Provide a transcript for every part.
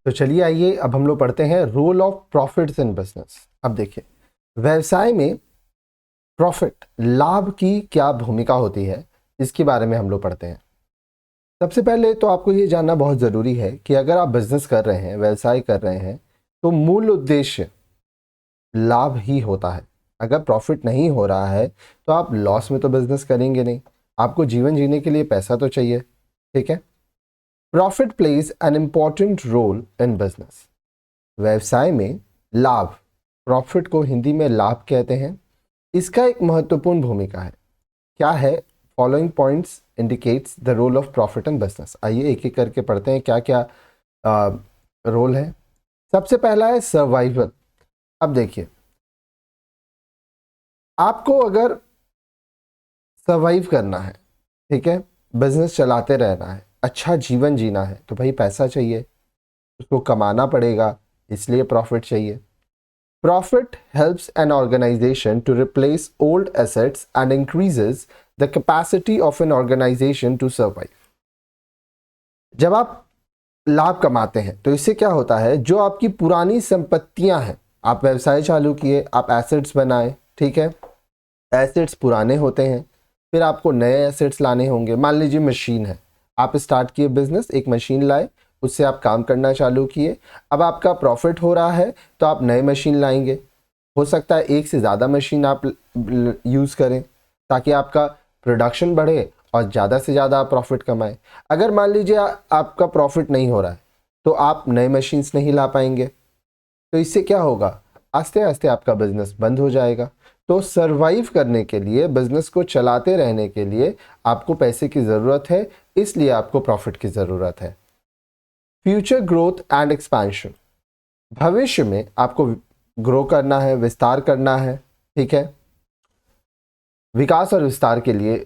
तो चलिए आइए अब हम लोग पढ़ते हैं role of profits in business. अब देखिए, व्यवसाय में प्रॉफिट लाभ की क्या भूमिका होती है, इसके बारे में हम लोग पढ़ते हैं। सबसे पहले तो आपको ये जानना बहुत ज़रूरी है कि अगर आप बिजनेस कर रहे हैं, व्यवसाय कर रहे हैं, तो मूल उद्देश्य लाभ ही होता है। अगर प्रॉफिट नहीं हो रहा है तो आप लॉस में तो बिजनेस करेंगे नहीं। आपको जीवन जीने के लिए पैसा तो चाहिए, ठीक है। Profit plays an important role in business. व्यवसाय में लाभ, प्रॉफिट को हिंदी में लाभ कहते हैं, इसका एक महत्वपूर्ण भूमिका है। क्या है? Following points indicates the role of profit in business. आइए एक एक करके पढ़ते हैं क्या क्या रोल है। सबसे पहला है सर्वाइवल। अब देखिए, आपको अगर सर्वाइव करना है, ठीक है, बिजनेस चलाते रहना है, अच्छा जीवन जीना है, तो भाई पैसा चाहिए, उसको कमाना पड़ेगा, इसलिए प्रॉफिट चाहिए। Profit helps an organization to replace old assets and increases the capacity of an organization to survive. जब आप लाभ कमाते हैं तो इससे क्या होता है, जो आपकी पुरानी संपत्तियां हैं, आप व्यवसाय चालू किए, आप एसेट्स बनाए, ठीक है, एसेट्स पुराने होते हैं, फिर आपको नए एसेट्स लाने होंगे। मान लीजिए मशीन है, आप स्टार्ट किए बिजनेस, एक मशीन लाए, उससे आप काम करना चालू किए, अब आपका प्रॉफिट हो रहा है तो आप नए मशीन लाएंगे। हो सकता है एक से ज़्यादा मशीन आप यूज़ करें ताकि आपका प्रोडक्शन बढ़े और ज़्यादा से ज़्यादा आप प्रॉफिट कमाएं। अगर मान लीजिए आपका प्रॉफिट नहीं हो रहा है तो आप नए मशीन्स नहीं ला पाएंगे, तो इससे क्या होगा, आस्ते आस्ते आपका बिजनेस बंद हो जाएगा। तो सरवाइव करने के लिए, बिजनेस को चलाते रहने के लिए आपको पैसे की ज़रूरत है, इसलिए आपको प्रॉफिट की ज़रूरत है। Future growth and expansion. भविष्य में आपको ग्रो करना है, विस्तार करना है, ठीक है। विकास और विस्तार के लिए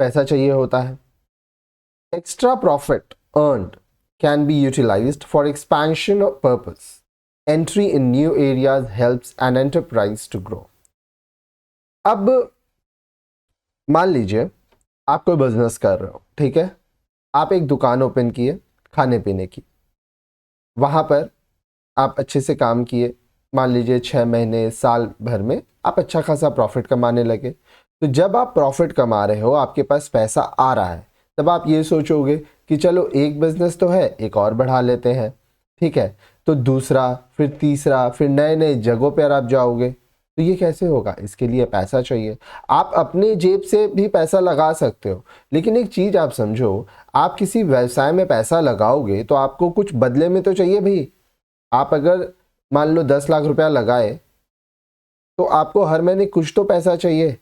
पैसा चाहिए होता है। Extra profit earned can be utilised for expansion purpose. Entry in new areas helps an enterprise to grow. अब मान लीजिए आप कोई बिजनेस कर रहे हो, ठीक है, आप एक दुकान ओपन किए खाने पीने की, वहां पर आप अच्छे से काम किए, मान लीजिए 6 महीने साल भर में आप अच्छा खासा प्रॉफिट कमाने लगे। तो जब आप प्रॉफिट कमा रहे हो, आपके पास पैसा आ रहा है, तब आप ये सोचोगे कि चलो एक बिजनेस तो है, एक और बढ़ा लेते हैं, ठीक है। तो दूसरा, फिर तीसरा, फिर नए नए जगहों पर आप जाओगे। तो ये कैसे होगा? इसके लिए पैसा चाहिए। आप अपने जेब से भी पैसा लगा सकते हो, लेकिन एक चीज़ आप समझो, आप किसी व्यवसाय में पैसा लगाओगे तो आपको कुछ बदले में तो चाहिए भी। आप अगर मान लो 10 लाख रुपया लगाए तो आपको हर महीने कुछ तो पैसा चाहिए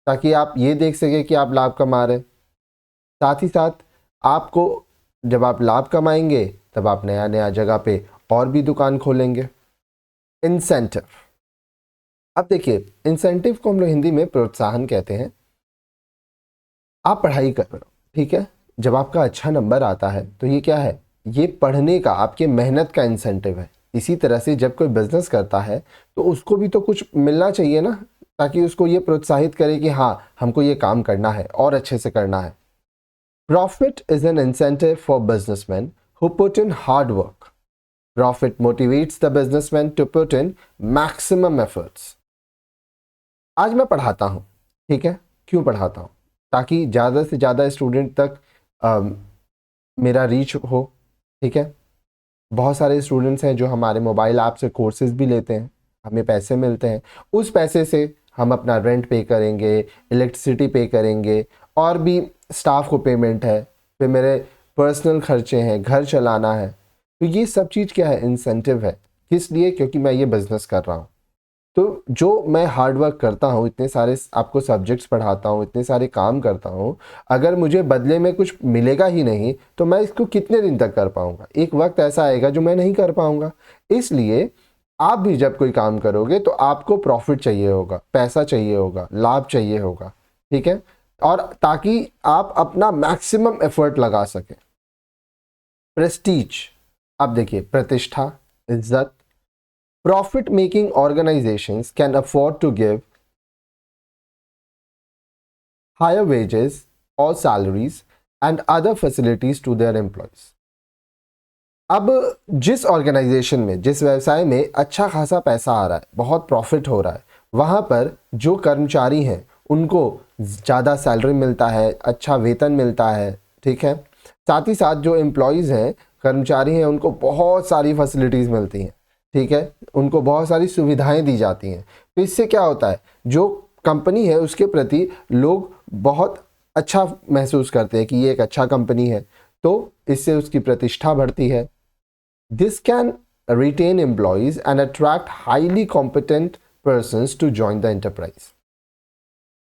ताकि आप ये देख सके कि आप लाभ कमा रहे। साथ ही साथ आपको, जब आप लाभ कमाएंगे तब आप नया नया जगह पे और भी दुकान खोलेंगे। इंसेंटिव। अब देखिए, इंसेंटिव को हम लोग हिंदी में प्रोत्साहन कहते हैं। आप पढ़ाई कर रहे हो, ठीक है, जब आपका अच्छा नंबर आता है तो ये क्या है, ये पढ़ने का, आपके मेहनत का इंसेंटिव है। इसी तरह से जब कोई बिजनेस करता है तो उसको भी तो कुछ मिलना चाहिए ना, ताकि उसको ये प्रोत्साहित करे कि हाँ, हमको ये काम करना है और अच्छे से करना है। Profit is an incentive for businessman who put in hard work. Profit motivates the businessman to put in maximum efforts. आज मैं पढ़ाता हूँ, ठीक है, क्यों पढ़ाता हूँ? ताकि ज़्यादा से ज़्यादा स्टूडेंट तक मेरा रीच हो, ठीक है। बहुत सारे स्टूडेंट्स हैं जो हमारे मोबाइल ऐप से कोर्सेज भी लेते हैं, हमें पैसे मिलते हैं, उस पैसे से हम अपना रेंट पे करेंगे, इलेक्ट्रिसिटी पे करेंगे, और भी स्टाफ को पेमेंट है, फिर मेरे पर्सनल खर्चे हैं, घर चलाना है। तो ये सब चीज़ क्या है, इंसेंटिव है। किस लिए? क्योंकि मैं ये बिज़नेस कर रहा हूँ। तो जो मैं हार्ड वर्क करता हूँ, इतने सारे आपको सब्जेक्ट्स पढ़ाता हूँ, इतने सारे काम करता हूँ, अगर मुझे बदले में कुछ मिलेगा ही नहीं तो मैं इसको कितने दिन तक कर पाऊँगा? एक वक्त ऐसा आएगा जो मैं नहीं कर पाऊँगा। इसलिए आप भी जब कोई काम करोगे तो आपको प्रॉफिट चाहिए होगा, पैसा चाहिए होगा, लाभ चाहिए होगा, ठीक है, और ताकि आप अपना मैक्सिमम एफर्ट लगा सकें। प्रेस्टीज। अब देखिए, प्रतिष्ठा, इज्जत। Profit making organizations can afford to give higher wages or salaries and other facilities to their employees. अब जिस ऑर्गेनाइजेशन में, जिस व्यवसाय में अच्छा खासा पैसा आ रहा है, बहुत प्रॉफिट हो रहा है, वहाँ पर जो कर्मचारी हैं उनको ज़्यादा सैलरी मिलता है, अच्छा वेतन मिलता है, ठीक है। साथ ही साथ जो एम्प्लॉयज़ हैं, कर्मचारी हैं, उनको बहुत सारी फैसिलिटीज़ मिलती हैं, ठीक है, उनको बहुत सारी सुविधाएं दी जाती हैं। तो इससे क्या होता है, जो कंपनी है उसके प्रति लोग बहुत अच्छा महसूस करते हैं कि ये एक अच्छा कंपनी है, तो इससे उसकी प्रतिष्ठा बढ़ती है। This can retain employees and attract highly competent persons to join the enterprise.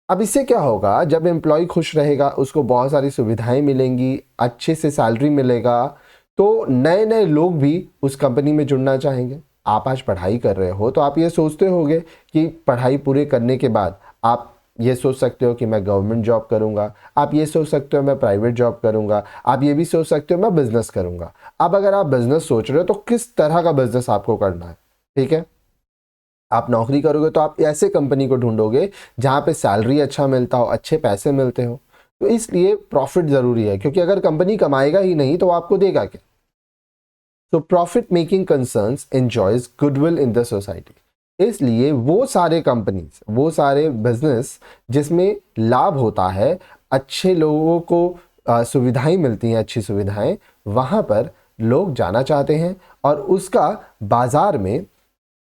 अब इससे क्या होगा, जब एम्प्लॉय खुश रहेगा, उसको बहुत सारी सुविधाएं मिलेंगी, अच्छे से सैलरी मिलेगा, तो नए नए लोग भी उस कंपनी में जुड़ना चाहेंगे। आप आज पढ़ाई कर रहे हो तो आप ये सोचते होगे कि पढ़ाई पूरे करने के बाद आप ये सोच सकते हो कि मैं गवर्नमेंट जॉब करूंगा, आप ये सोच सकते हो मैं प्राइवेट जॉब करूंगा, आप ये भी सोच सकते हो मैं बिजनेस करूंगा। अब अगर आप बिजनेस सोच रहे हो तो किस तरह का बिजनेस आपको करना है, ठीक है। आप नौकरी करोगे तो आप ऐसे कंपनी को ढूंढोगे जहां पे सैलरी अच्छा मिलता हो, अच्छे पैसे मिलते हो। तो इसलिए प्रॉफिट ज़रूरी है, क्योंकि अगर कंपनी कमाएगा ही नहीं तो आपको देगा क्या। तो profit making concerns enjoys goodwill in the society. इसलिए वो सारे कंपनीज, वो सारे बिजनेस जिसमें लाभ होता है, अच्छे लोगों को सुविधाएं मिलती हैं, अच्छी सुविधाएं, वहाँ पर लोग जाना चाहते हैं और उसका बाजार में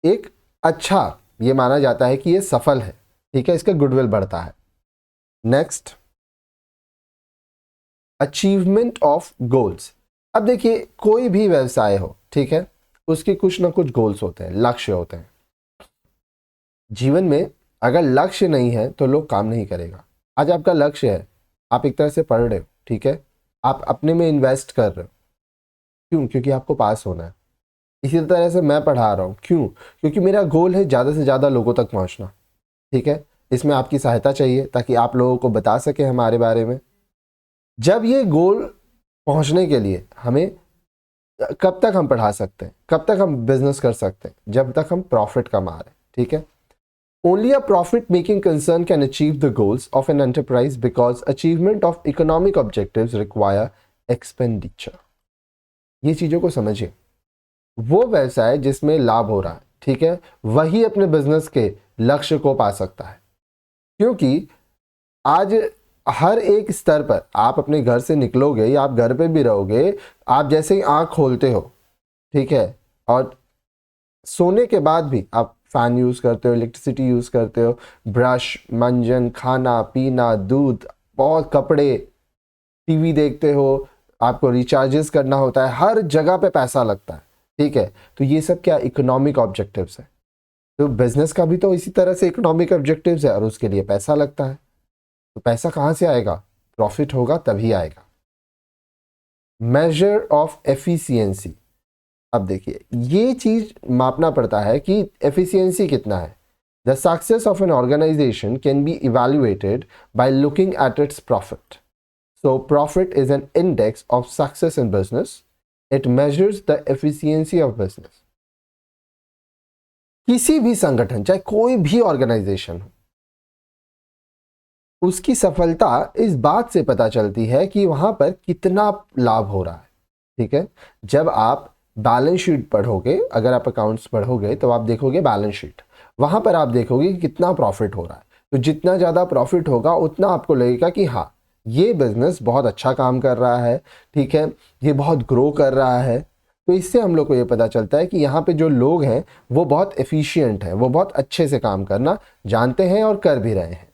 एक अच्छा ये माना जाता है कि ये सफल है, ठीक है, इसका गुडविल बढ़ता है। Next, achievement of goals. अब देखिए, कोई भी व्यवसाय हो, ठीक है, उसके कुछ ना कुछ गोल्स होते हैं, लक्ष्य होते हैं। जीवन में अगर लक्ष्य नहीं है तो लोग काम नहीं करेगा। आज आपका लक्ष्य है, आप एक तरह से पढ़ रहे हो, ठीक है, आप अपने में इन्वेस्ट कर रहे हो, क्यों? क्योंकि आपको पास होना है। इसी तरह से मैं पढ़ा रहा हूँ, क्यों? क्योंकि मेरा गोल है ज़्यादा से ज़्यादा लोगों तक पहुँचना, ठीक है। इसमें आपकी सहायता चाहिए ताकि आप लोगों को बता सके हमारे बारे में। जब ये गोल पहुँचने के लिए हमें, कब तक हम पढ़ा सकते हैं, कब तक हम बिजनेस कर सकते हैं? जब तक हम प्रॉफिट कमा रहे हैं, ठीक है। Only a profit-making concern can achieve the goals of an enterprise because achievement of economic objectives require expenditure. ये चीज़ों को समझिए। वो व्यवसाय जिसमें लाभ हो रहा है, ठीक है, वही अपने बिजनेस के लक्ष्य को पा सकता है। क्योंकि आज हर एक स्तर पर आप अपने घर से निकलोगे या आप घर पे भी रहोगे, आप जैसे ही आँख खोलते हो, ठीक है, और सोने के बाद भी आप फैन यूज़ करते हो, इलेक्ट्रिसिटी यूज़ करते हो, ब्रश, मंजन, खाना पीना, दूध, बहुत कपड़े, टीवी देखते हो, आपको रिचार्जेस करना होता है, हर जगह पे पैसा लगता है, ठीक है। तो ये सब क्या इकोनॉमिक ऑब्जेक्टिव्स है। तो बिजनेस का भी तो इसी तरह से इकोनॉमिक ऑब्जेक्टिव्स है और उसके लिए पैसा लगता है। तो पैसा कहाँ से आएगा? प्रॉफिट होगा तभी आएगा। Measure of efficiency. अब देखिए, ये चीज मापना पड़ता है कि एफिशिएंसी कितना है। The success of an organisation can be evaluated by looking at its profit. So profit is an index of success in business. It measures the efficiency of business. किसी भी संगठन, चाहे कोई भी ऑर्गेनाइजेशन हो, उसकी सफलता इस बात से पता चलती है कि वहां पर कितना लाभ हो रहा है, ठीक है। जब आप बैलेंस शीट पढ़ोगे, अगर आप अकाउंट्स पढ़ोगे तो आप देखोगे बैलेंस शीट, वहां पर आप देखोगे कि कितना प्रॉफिट हो रहा है। तो जितना ज़्यादा प्रॉफिट होगा उतना आपको लगेगा कि हाँ, ये बिजनेस बहुत अच्छा काम कर रहा है, ठीक है, ये बहुत ग्रो कर रहा है। तो इससे हम लोग को ये पता चलता है कि यहाँ पे जो लोग हैं वो बहुत एफिशिएंट हैं, वो बहुत अच्छे से काम करना जानते हैं और कर भी रहे हैं।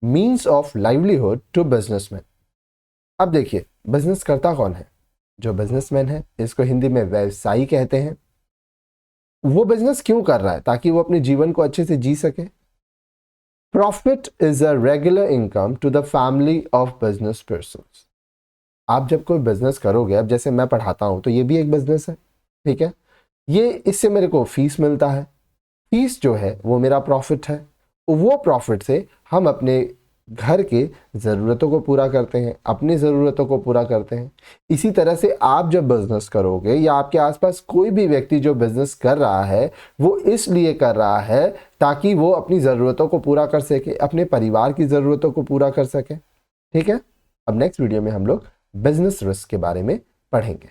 Means of livelihood to businessman. अब देखिए, बिजनेस करता कौन है? जो बिजनेसमैन है, इसको हिंदी में व्यवसायी कहते हैं। वो बिजनेस क्यों कर रहा है? ताकि वो अपने जीवन को अच्छे से जी सके। Profit is a regular income to the family of business persons. आप जब कोई बिजनेस करोगे, अब जैसे मैं पढ़ाता हूं तो ये भी एक बिजनेस है, ठीक है, ये इससे मेरे को फीस मिलता है। फीस जो है वो मेरा प्रॉफिट है। वो प्रॉफिट से हम अपने घर के ज़रूरतों को पूरा करते हैं, अपनी ज़रूरतों को पूरा करते हैं। इसी तरह से आप जब बिज़नेस करोगे या आपके आसपास कोई भी व्यक्ति जो बिज़नेस कर रहा है, वो इसलिए कर रहा है ताकि वो अपनी ज़रूरतों को पूरा कर सके, अपने परिवार की ज़रूरतों को पूरा कर सके, ठीक है। अब नेक्स्ट वीडियो में हम लोग बिज़नेस रिस्क के बारे में पढ़ेंगे।